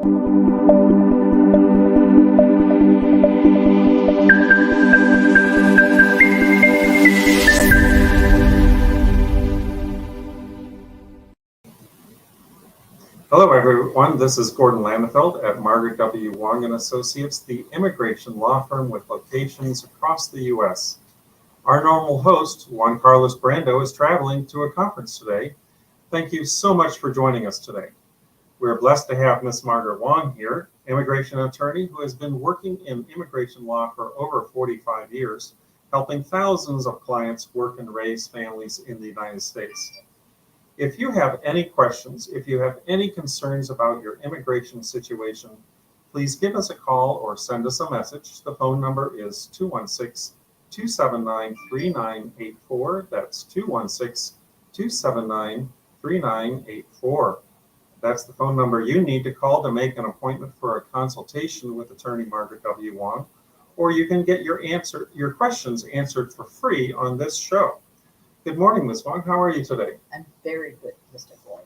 Hello, everyone. This is Gordon Lametheld at Margaret W. Wong and Associates, the immigration law firm with locations across the U.S. Our normal host, Juan Carlos Brando, is traveling to a conference today. Thank you so much for joining us today. We're blessed to have Ms. Margaret Wong here, immigration attorney who has been working in immigration law for over 45 years, helping thousands of clients work and raise families in the United States. If you have any questions, if you have any concerns about your immigration situation, please give us a call or send us a message. The phone number is 216-279-3984. That's 216-279-3984. That's the phone number you need to call to make an appointment for a consultation with attorney Margaret W. Wong, or you can get your questions answered for free on this show. Good morning, Ms. Wong. How are you today? I'm very good, Mr. Floyd.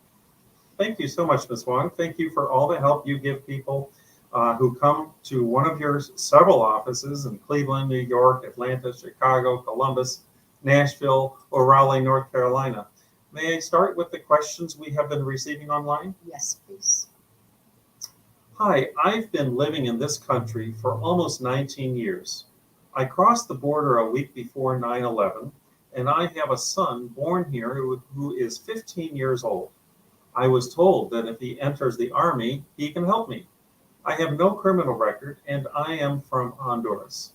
Thank you so much, Ms. Wong. Thank you for all the help you give people who come to one of your several offices in Cleveland, New York, Atlanta, Chicago, Columbus, Nashville, or Raleigh, North Carolina. May I start with the questions we have been receiving online? Yes, please. Hi, I've been living in this country for almost 19 years. I crossed the border a week before 9/11. And I have a son born here who is 15 years old. I was told that if he enters the Army, he can help me. I have no criminal record, and I am from Honduras.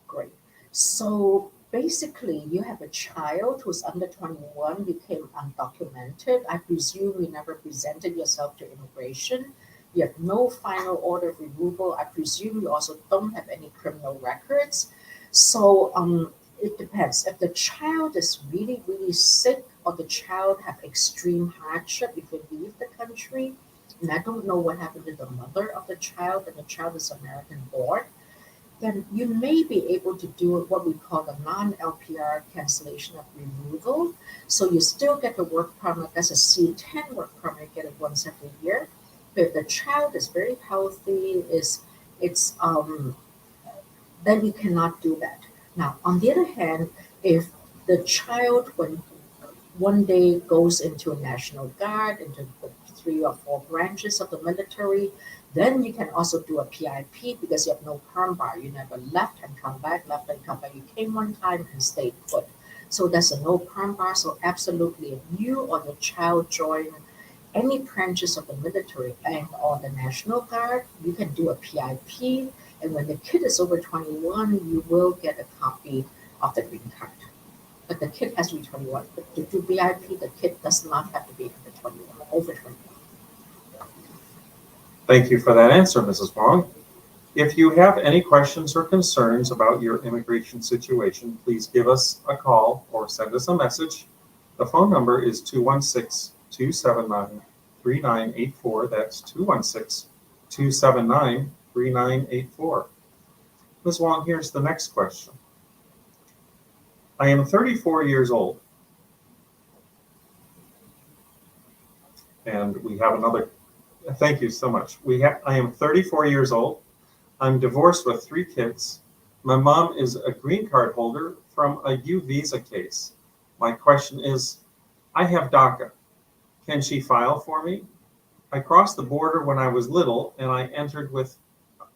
Great. So basically, you have a child who's under 21, became undocumented. I presume you never presented yourself to immigration. You have no final order of removal. I presume you also don't have any criminal records. So, it depends. If the child is really, really sick or the child have extreme hardship if you leave the country, and I don't know what happened to the mother of the child and the child is American born, then you may be able to do what we call the non-LPR cancellation of removal. So you still get the work permit. That's a C-10 work permit. You get it once every year. But if the child is very healthy, then you cannot do that. Now, on the other hand, if the child, when one day goes into a National Guard, into the 3 or 4 branches of the military, then you can also do a PIP because you have no perm bar. You never left and come back, left and come back. You came one time and stayed put. So there's a no perm bar. So absolutely, if you or your child join any branches of the military and or the National Guard, you can do a PIP. And when the kid is over 21, you will get a copy of the green card. But the kid has to be 21. But to do BIP, the kid does not have to be over 21. Thank you for that answer, Mrs. Wong. If you have any questions or concerns about your immigration situation, please give us a call or send us a message. The phone number is 216-279-3984. That's 216-279-3984. Ms. Wong, here's the next question. I am 34 years old. And we have another, thank you so much. I am 34 years old. I'm divorced with 3 kids. My mom is a green card holder from a U visa case. My question is, I have DACA. Can she file for me? I crossed the border when I was little and I entered with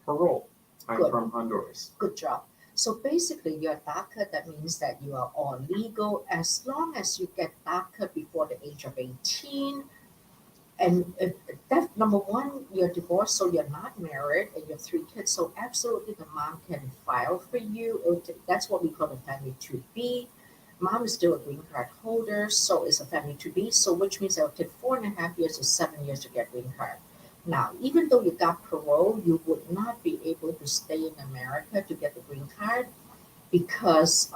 parole. I'm from Honduras. Good job. So basically, your DACA, that means that you are all legal as long as you get DACA before the age of 18. And that, number one, you're divorced, so you're not married, and you have 3 kids. So absolutely, the mom can file for you. That's what we call a family 2B. Mom is still a green card holder, so it's a family 2B. So which means it will take 4.5 years to 7 years to get green card. Now, even though you got parole, you would not be able to stay in America to get the green card because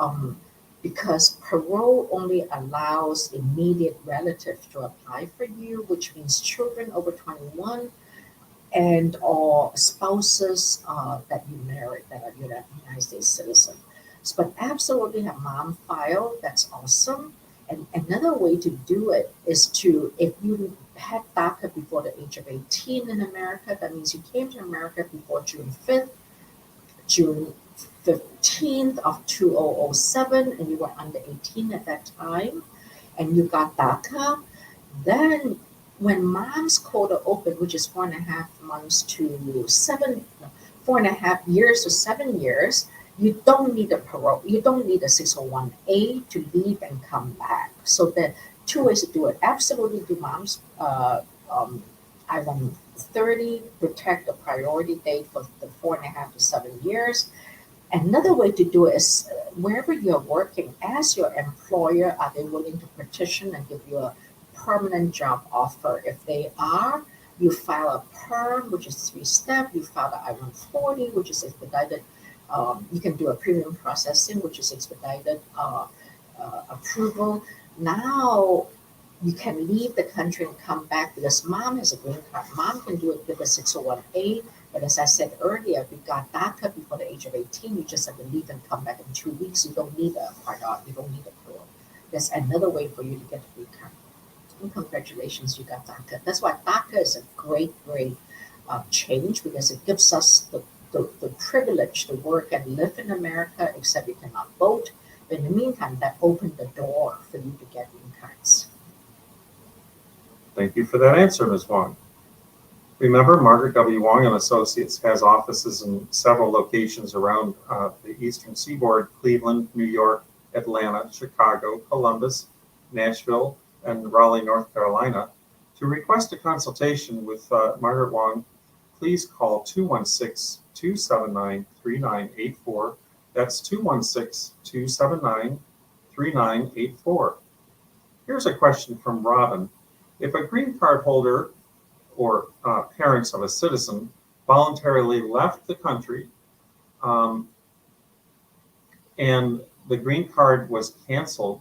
parole only allows immediate relatives to apply for you, which means children over 21 and or spouses that you married that are United States citizens. But absolutely have mom file. That's awesome. And another way to do it is to, if you had DACA before the age of 18 in America, that means you came to America before June 5th, June 15th of 2007, and you were under 18 at that time, and you got DACA, then when mom's quota opened, which is 4.5 months to 4.5 years to 7 years, you don't need a parole, you don't need a 601A to leave and come back. So there are two ways to do it. Absolutely do mom's I-130, protect the priority date for the 4.5 to 7 years. Another way to do it is wherever you're working, as your employer, are they willing to petition and give you a permanent job offer? If they are, you file a perm, which is 3-step. You file the I-140, which is expedited. You can do a premium processing, which is expedited approval. Now you can leave the country and come back because mom has a green card. Mom can do it with a 601A. But as I said earlier, if you got DACA before the age of 18, you just have to leave and come back in 2 weeks. You don't need a pardon. You don't need a parole. There's another way for you to get a green card. And congratulations, you got DACA. That's why DACA is a great change because it gives us the privilege to work and live in America, except you cannot vote. But in the meantime, that opened the door for you to get green cards. Thank you for that answer, Ms. Wong. Remember, Margaret W. Wong and Associates has offices in several locations around the Eastern Seaboard: Cleveland, New York, Atlanta, Chicago, Columbus, Nashville, and Raleigh, North Carolina. To request a consultation with Margaret Wong, please call 216-279-3984. That's 216-279-3984. Here's a question from Robin. If a green card holder or parents of a citizen voluntarily left the country and the green card was canceled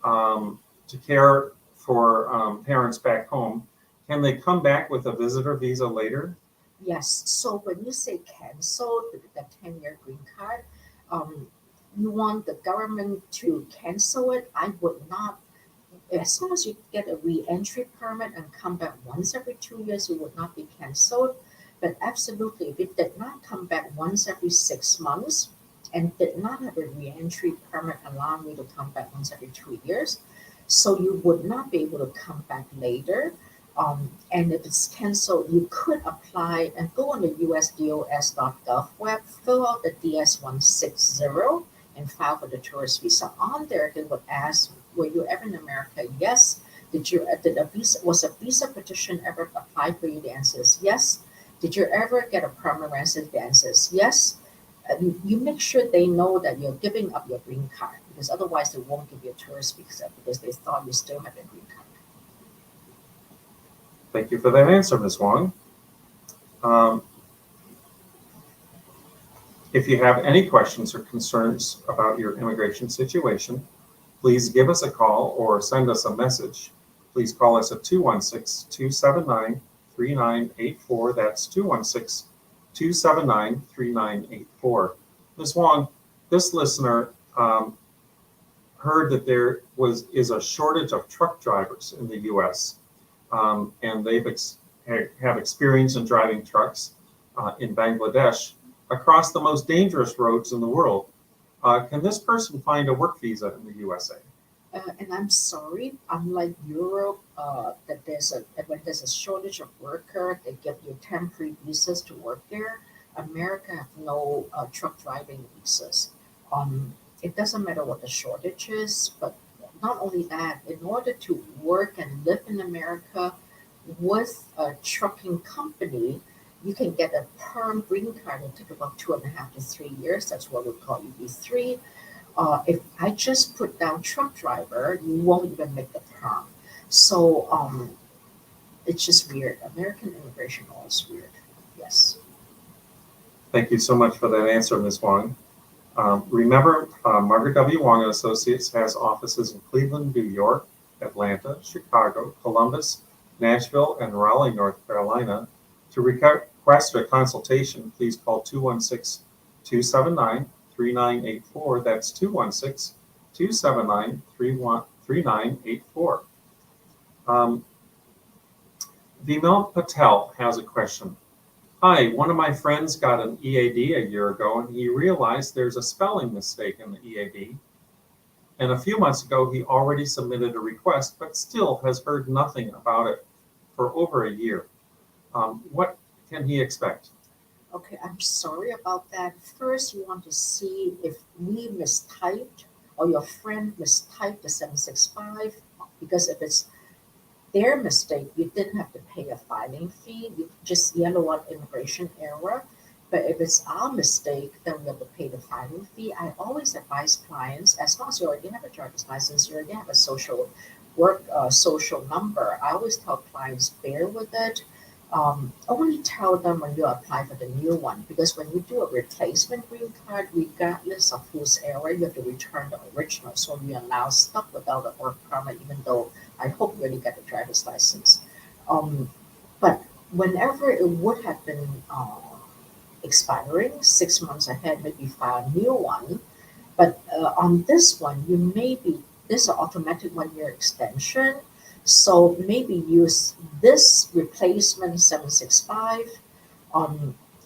to care for parents back home, can they come back with a visitor visa later? Yes. So when you say cancel the 10-year green card, you want the government to cancel it. I would not. As long as you get a re-entry permit and come back once every 2 years, it would not be canceled. But absolutely, if it did not come back once every 6 months and did not have a re-entry permit allowing you to come back once every 2 years, so you would not be able to come back later. And if it's canceled, you could apply and go on the USDOS.gov web, fill out the DS-160 and file for the tourist visa. On there, they would ask, were you ever in America? Yes. Was a visa petition ever applied for you? The answer is yes. Did you ever get a permanent residence? The answer is yes. You make sure they know that you're giving up your green card, because otherwise they won't give you a tourist visa because they thought you still have a green card. Thank you for that answer, Ms. Wong. If you have any questions or concerns about your immigration situation, please give us a call or send us a message. Please call us at 216-279-3984. That's 216-279-3984. Ms. Wong, this listener heard that there is a shortage of truck drivers in the U.S. And they have experience in driving trucks in Bangladesh across the most dangerous roads in the world. Can this person find a work visa in the USA? And I'm sorry, unlike Europe, that when there's a shortage of worker, they give you temporary visas to work there. America have no truck driving visas. It doesn't matter what the shortage is, but not only that, in order to work and live in America with a trucking company, you can get a perm green card. It'll take about 2.5 to 3 years. That's what we call EB3. If I just put down truck driver, you won't even make the perm. So it's just weird. American immigration law is weird. Yes. Thank you so much for that answer, Ms. Wong. Remember, Margaret W. Wong and Associates has offices in Cleveland, New York, Atlanta, Chicago, Columbus, Nashville, and Raleigh, North Carolina. To request a consultation, please call 216-279-3984. That's 216-279-3984. Vimal Patel has a question. Hi, one of my friends got an EAD a year ago and he realized there's a spelling mistake in the EAD. And a few months ago, he already submitted a request, but still has heard nothing about it for over a year. What can he expect? Okay, I'm sorry about that. First, you want to see if we mistyped or your friend mistyped the 765, because if it's their mistake, you didn't have to pay a filing fee. You just yellow out immigration error. But if it's our mistake, then we have to pay the filing fee. I always advise clients, as long as you already have a driver's license, you already have a social number. I always tell clients, bear with it. Only tell them when you apply for the new one, because when you do a replacement green card, regardless of whose error, you have to return the original. So you are now stuck without a work permit, even though I hope you already get a driver's license. But whenever it would have been expiring 6 months ahead, maybe file a new one. But on this one, this is an automatic 1 year extension. So maybe use this replacement 765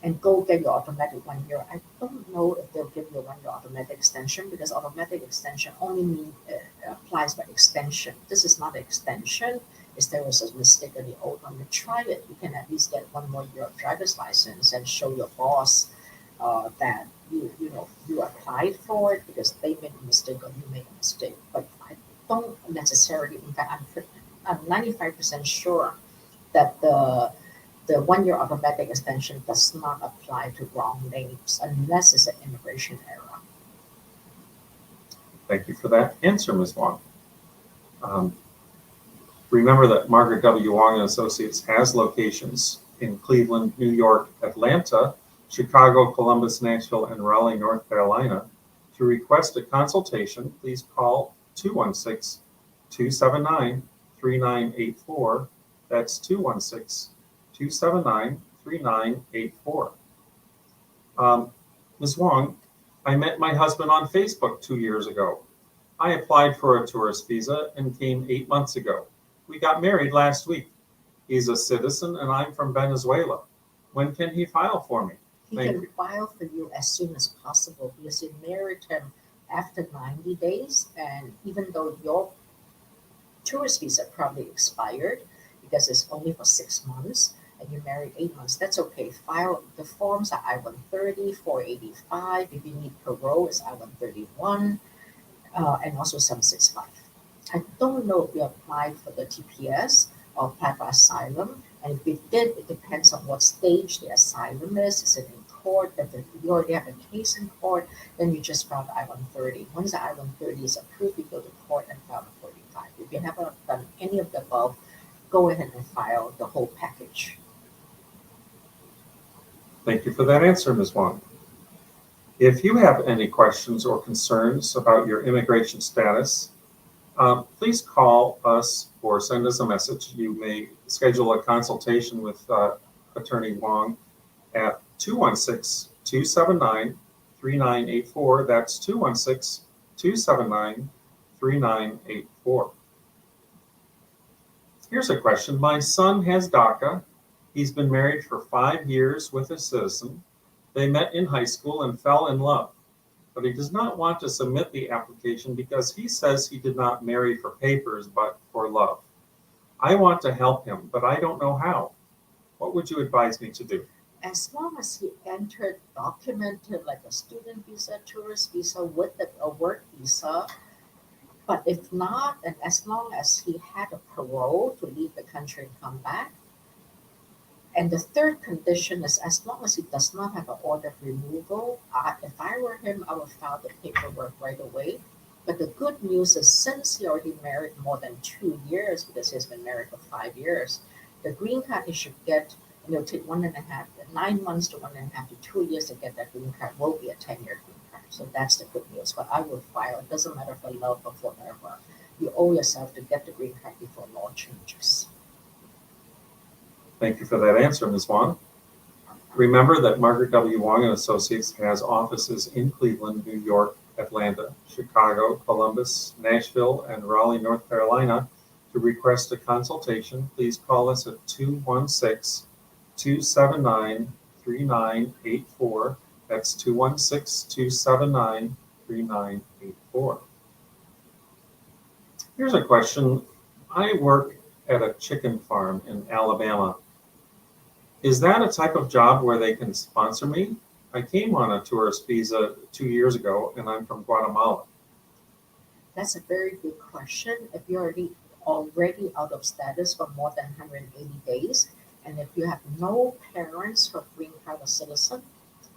and go get your automatic 1 year. I don't know if they'll give you a 1 year automatic extension, because automatic extension only applies by extension. This is not an extension. If there was a mistake in the old one, you try it. You can at least get 1 more year of driver's license and show your boss that you applied for it because they made a mistake or you made a mistake. But I don't necessarily. In fact, I'm 95% sure that the 1 year automatic extension does not apply to wrong names unless it's an immigration error. Thank you for that answer, Ms. Wong. Remember that Margaret W. Wong and Associates has locations in Cleveland, New York, Atlanta, Chicago, Columbus, Nashville, and Raleigh, North Carolina. To request a consultation, please call 216-279-3984. That's 216-279-3984. Ms. Wong, I met my husband on Facebook 2 years ago. I applied for a tourist visa and came 8 months ago. We got married last week. He's a citizen and I'm from Venezuela. When can he file for me? He can file for you as soon as possible because you married him after 90 days. And even though your tourist visa probably expired because it's only for 6 months and you married 8 months, that's okay. File the forms are I-130, 485. If you need parole, it's I-131, and also 765. I don't know if you applied for the TPS or applied for asylum. And if you did, it depends on what stage the asylum is. Is it in court? If you already have a case in court, then you just file the I-130. Once the I-130 is approved, you go to court and file the 45. If you haven't done any of the above, go ahead and file the whole package. Thank you for that answer, Ms. Wong. If you have any questions or concerns about your immigration status, please call us or send us a message. You may schedule a consultation with Attorney Wong at 216-279-3984. That's 216-279-3984. Here's a question. My son has DACA. He's been married for 5 years with a citizen. They met in high school and fell in love. But he does not want to submit the application because he says he did not marry for papers, but for love. I want to help him, but I don't know how. What would you advise me to do? As long as he entered documented like a student visa, tourist visa with a work visa, but if not, and as long as he had a parole to leave the country and come back, and the third condition is as long as he does not have an order of removal, if I were him, I would file the paperwork right away. But the good news is since he already married more than 2 years, because he's been married for 5 years, the green card he should get, and it'll take 9 months to 1.5 to 2 years to get that green card, will be a 10-year green card. So that's the good news. But I would file. It doesn't matter for love or for whatever. You owe yourself to get the green card before law changes. Thank you for that answer, Ms. Wong. Remember that Margaret W. Wong and Associates has offices in Cleveland, New York, Atlanta, Chicago, Columbus, Nashville, and Raleigh, North Carolina. To request a consultation, please call us at 216-279-3984. That's 216-279-3984. Here's a question. I work at a chicken farm in Alabama. Is that a type of job where they can sponsor me? I came on a tourist visa 2 years ago, and I'm from Guatemala. That's a very good question. If you're already out of status for more than 180 days, and if you have no parents who are green card or citizen,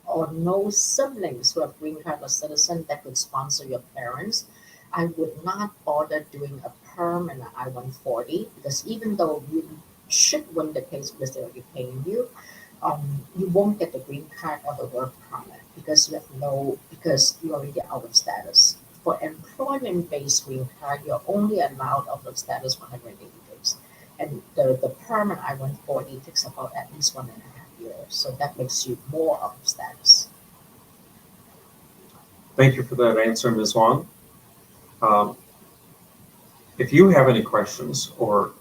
or no siblings who are green card or citizen that could sponsor your parents, I would not bother doing a perm and an I-140 because even though you should win the case because they're already paying you, you won't get the green card or the work permit because because you're already out of status. For employment-based green card, you're only allowed out of status for 180 days. And the permanent I-140 takes about at least 1.5 years. So that makes you more out of status. Thank you for that answer, Ms. Wong. If you have any questions or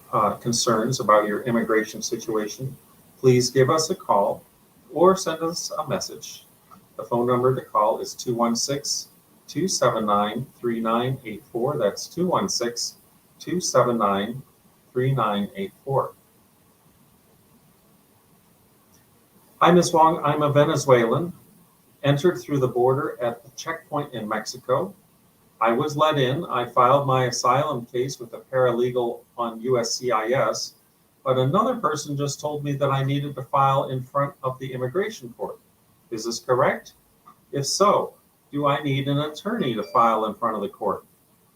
concerns about your immigration situation, please give us a call or send us a message. The phone number to call is 216-279-3984. That's 216-279-3984. Hi, Ms. Wong. I'm a Venezuelan, entered through the border at the checkpoint in Mexico. I was let in. I filed my asylum case with a paralegal on USCIS, but another person just told me that I needed to file in front of the immigration court. Is this correct? If so, do I need an attorney to file in front of the court?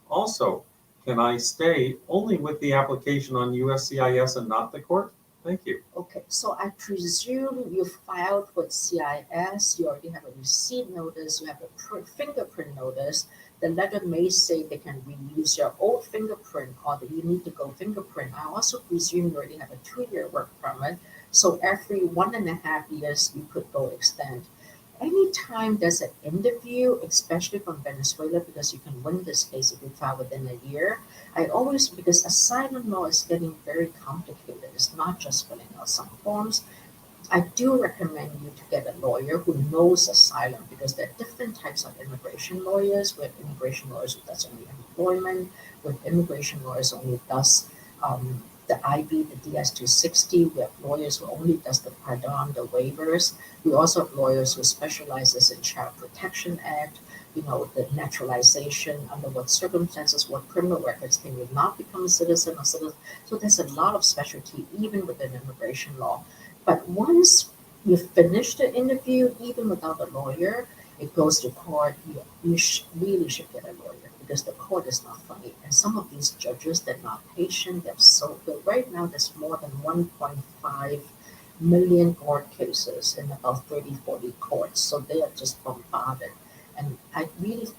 Also, can I stay only with the application on USCIS and not the court? Thank you. Okay, so I presume you filed with CIS, you already have a receipt notice, you have a fingerprint notice. The letter may say they can reuse your old fingerprint or that you need to go fingerprint. I also presume you already have a 2-year work permit, so every 1.5 years you could go extend. Anytime there's an interview, especially from Venezuela, because you can win this case if you file within a year, because asylum law is getting very complicated. It's not just filling out some forms. I do recommend you to get a lawyer who knows asylum because there are different types of immigration lawyers. We have immigration lawyers who does only employment, with immigration lawyers who only does the IB, the DS-260. We have lawyers who only does the pardon, the waivers. We also have lawyers who specializes in Child Protection Act, the naturalization, under what circumstances, what criminal records can you not become a citizen or citizen. So there's a lot of specialty even within immigration law. But once you finish the interview, even without a lawyer, it goes to court. You really should get a lawyer because the court is not funny. And some of these judges, they're not patient. They're so good. Right now, there's more than 1.5 million court cases in about 30, 40 courts. So they are just bombarded. And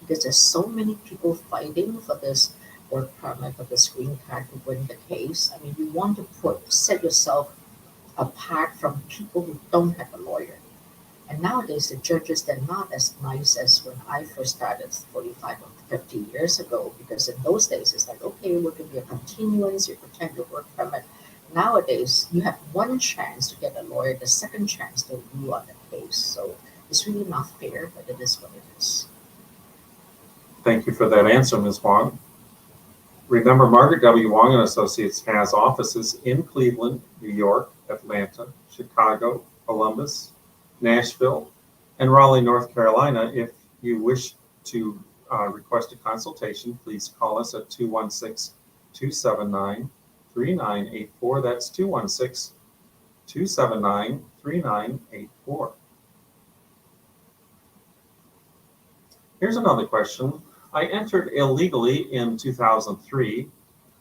because there's so many people fighting for this work permit, for this green card to win the case. I mean, you want to set yourself apart from people who don't have a lawyer. And nowadays, the judges, they're not as nice as when I first started 45 or 50 years ago, because in those days, it's like, okay, we'll give you a continuance, you pretend your work permit. Nowadays, you have one chance to get a lawyer, the second chance to rule on the case. So it's really not fair, but it is what it is. Thank you for that answer, Ms. Wong. Remember, Margaret W. Wong and Associates has offices in Cleveland, New York, Atlanta, Chicago, Columbus, Nashville, and Raleigh, North Carolina. If you wish to request a consultation, please call us at 216-279-3984. That's 216-279-3984. Here's another question. I entered illegally in 2003,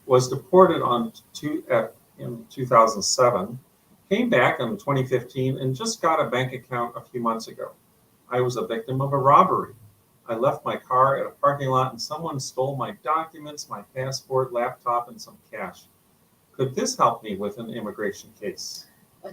was deported in 2007, came back in 2015, and just got a bank account a few months ago. I was a victim of a robbery. I left my car at a parking lot and someone stole my documents, my passport, laptop, and some cash. Could this help me with an immigration case?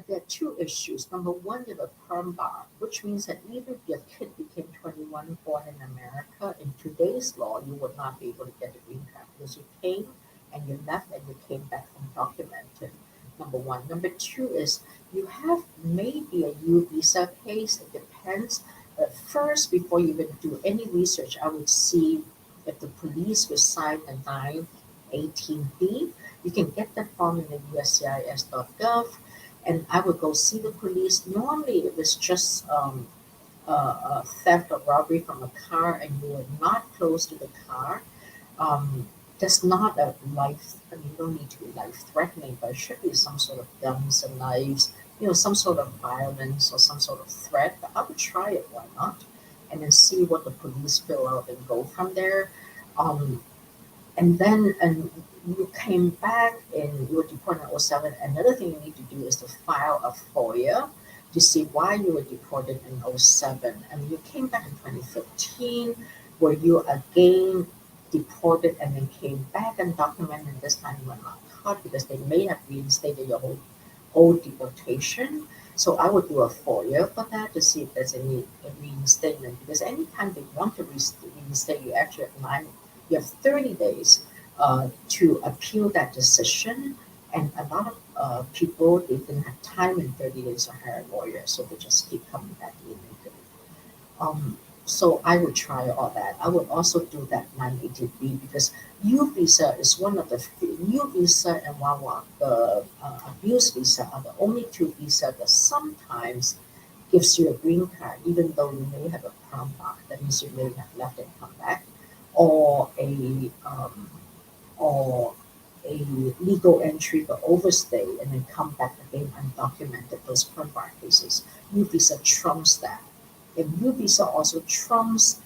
There are two issues. Number one, you have a perm bar, which means that even if your kid became 21, born in America, in today's law, you would not be able to get a green card because you came and you left and you came back undocumented. Number one. Number two is you have maybe a U visa case. It depends. But first, before you even do any research, I would see if the police will sign the 918B. You can get that form in the USCIS.gov, and I would go see the police. Normally, it was just theft or robbery from a car, and you were not close to the car. That's not a life, I mean, you don't need to be life threatening, but it should be some sort of guns and knives, some sort of violence or some sort of threat. But I would try it, why not? And then see what the police fill out and go from there. Um, and you came back and you were deported in '07. Another thing you need to do is to file a FOIA to see why you were deported in '07. I mean, you came back in 2015. Were you again deported and then came back undocumented, and this time you were not caught because they may have reinstated your whole deportation? So I would do a FOIA for that to see if there's any reinstatement, because anytime they want to reinstate you, actually you have 30 days to appeal that decision. And a lot of people, they didn't have time in 30 days to hire a lawyer, so they just keep coming back illegally. So I would try all that. I would also do that 980B because U visa is one of the U visa and WAWA, the abuse visa are the only two visa that sometimes gives you a green card, even though you may have a prom bar. That means you may have left and come back, or or a legal entry but overstay and then come back again undocumented. Those prom bar cases, U visa trumps that. And U visa also trumps,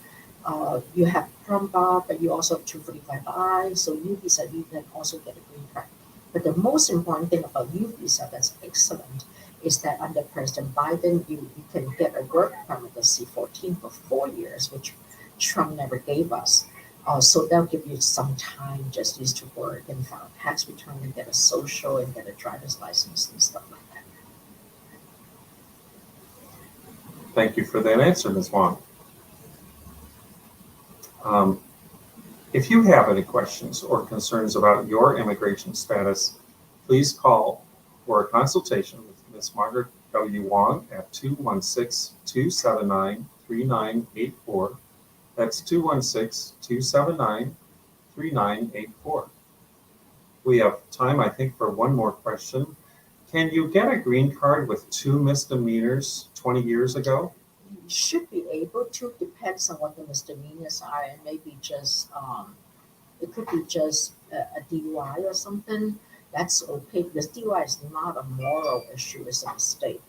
you have prom bar, but you also have 245I, so U visa, you can also get a green card. But the most important thing about U visa that's excellent is that under President Biden, you can get a work permit, the C-14, for 4 years, which Trump never gave us. So that'll give you some time just used to work and file a tax return and get a social and get a driver's license and stuff like that. Thank you for that answer, Ms. Wong. If you have any questions or concerns about your immigration status, please call for a consultation with Ms. Margaret W. Wong at 216-279-3984. That's 216-279-3984. We have time, I think, for one more question. Can you get a green card with 2 misdemeanors 20 years ago? You should be able to, depends on what the misdemeanors are, and maybe just, it could be just a DUI or something. That's okay because DUI is not a moral issue, it's a mistake.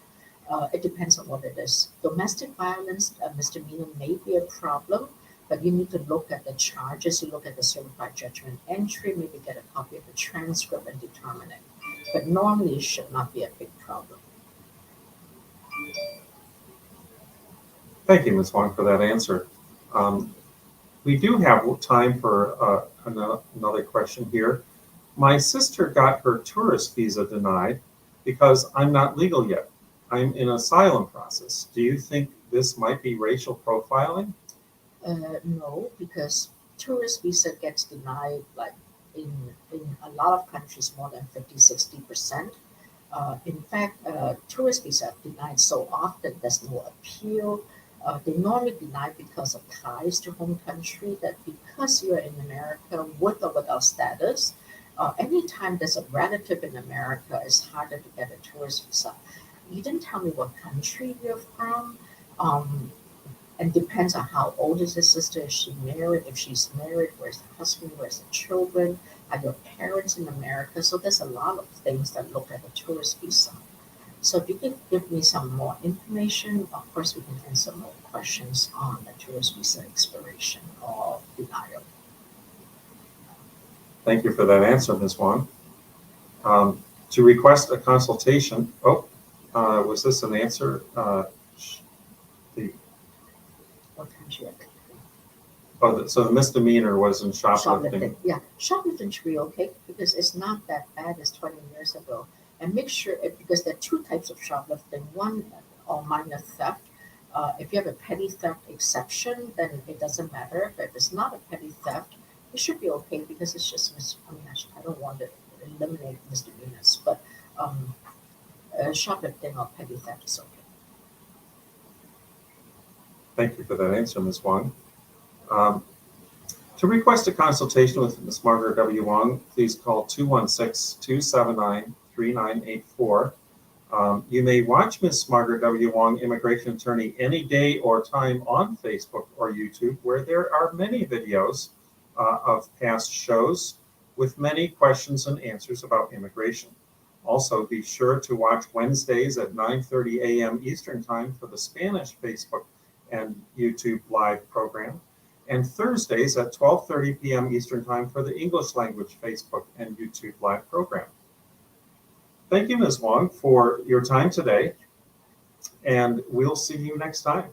It depends on what it is. Domestic violence, a misdemeanor may be a problem, but you need to look at the charges, you look at the certified judgment entry, maybe get a copy of the transcript and determine it. But normally it should not be a big problem. Thank you, Ms. Wong, for that answer. We do have time for another question here. My sister got her tourist visa denied because I'm not legal yet. I'm in asylum process. Do you think this might be racial profiling? No, because tourist visa gets denied like in a lot of countries more than 50-60%. In fact, tourist visa denied so often there's no appeal. They normally deny because of ties to home country, that because you're in America with or without status, anytime there's a relative in America, it's harder to get a tourist visa. You didn't tell me what country you're from, and depends on how old is the sister. Is she married? If she's married, where's the husband? Where's the children? Are your parents in America? So there's a lot of things that look at a tourist visa. So if you can give me some more information, of course we can answer more questions on the tourist visa expiration or denial. Thank you for that answer, Ms. Wong. To request a consultation, was this an answer? What country? So the misdemeanor was in shoplifting. Yeah, shoplifting should be okay because it's not that bad as 20 years ago. And make sure, because there are 2 types of shoplifting. One, or minor theft. If you have a petty theft exception, then it doesn't matter. But if it's not a petty theft it should be okay because it's just I don't want to eliminate misdemeanors, but shoplifting or petty theft is okay. Thank you for that answer, Ms. Wong. To request a consultation with Ms. Margaret W. Wong, please call 216-279-3984. You may watch Ms. Margaret W. Wong, immigration attorney, any day or time on Facebook or YouTube, where there are many videos of past shows with many questions and answers about immigration. Also, be sure to watch Wednesdays at 9:30 a.m. Eastern Time for the Spanish Facebook and YouTube live program, and Thursdays at 12:30 p.m. Eastern Time for the English language Facebook and YouTube live program. Thank you, Ms. Wong, for your time today, and we'll see you next time.